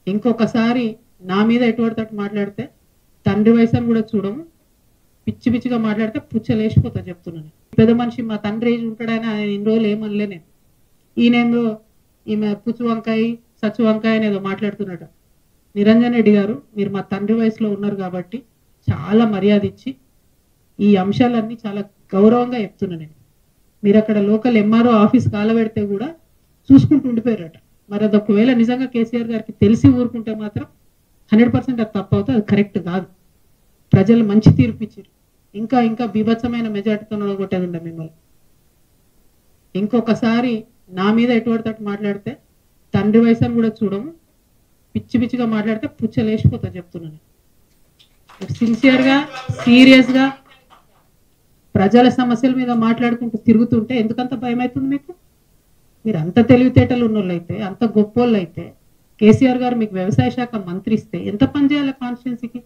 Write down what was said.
ఇంకొకసారి నా మీద ఎటువంటి తట్టు మాట్లాడితే తండ్రి వయసు అని కూడా చూడము, పిచ్చి పిచ్చిగా మాట్లాడితే పుచ్చలేసిపోతా చెప్తున్నాను. పెద్ద మనిషి మా తండ్రి ఏజ్ ఉంటాడని ఆయన ఇన్ని రోజులు ఏమనలే నేను. ఈయనేందో ఈమె పుచ్చు వంకాయ సచ్చు వంకాయ అనేదో మాట్లాడుతున్నట్టు. నిరంజన్ రెడ్డి గారు, మీరు మా తండ్రి వయసులో ఉన్నారు కాబట్టి చాలా మర్యాద ఇచ్చి ఈ అంశాలన్నీ చాలా గౌరవంగా చెప్తున్నా నేను. మీరు అక్కడ లోకల్ ఎంఆర్ఓ ఆఫీస్ కాలబెడితే కూడా చూసుకుంటూ ఉండిపోయారట. మరి అది ఒకవేళ నిజంగా కేసీఆర్ గారికి తెలిసి ఊరుకుంటే మాత్రం 100% అది తప్పు అవుతుంది, అది కరెక్ట్ కాదు. ప్రజలు మంచి తీర్పు ఇచ్చారు. ఇంకా ఇంకా బీభత్సమైన మెజార్టీతో కొట్టేది ఉండే మిమ్మల్ని. ఇంకొకసారి నా మీద ఎటువంటి తట్టు మాట్లాడితే తండ్రి వయసు అని కూడా చూడము, పిచ్చి పిచ్చిగా మాట్లాడితే పుచ్చలేసిపోతా చెప్తున్నాను. సిన్సియర్గా సీరియస్గా ప్రజల సమస్యల మీద మాట్లాడుకుంటూ తిరుగుతుంటే ఎందుకంత భయం అవుతుంది మీకు? మీరు అంత తెలివితేటలు ఉన్నోళ్ళు అయితే, అంత గొప్పోళ్ళు అయితే, కేసీఆర్ గారు మీకు వ్యవసాయ శాఖ మంత్రి ఇస్తే ఎంత పని చేయాలి కాన్స్టిట్యున్సీకి?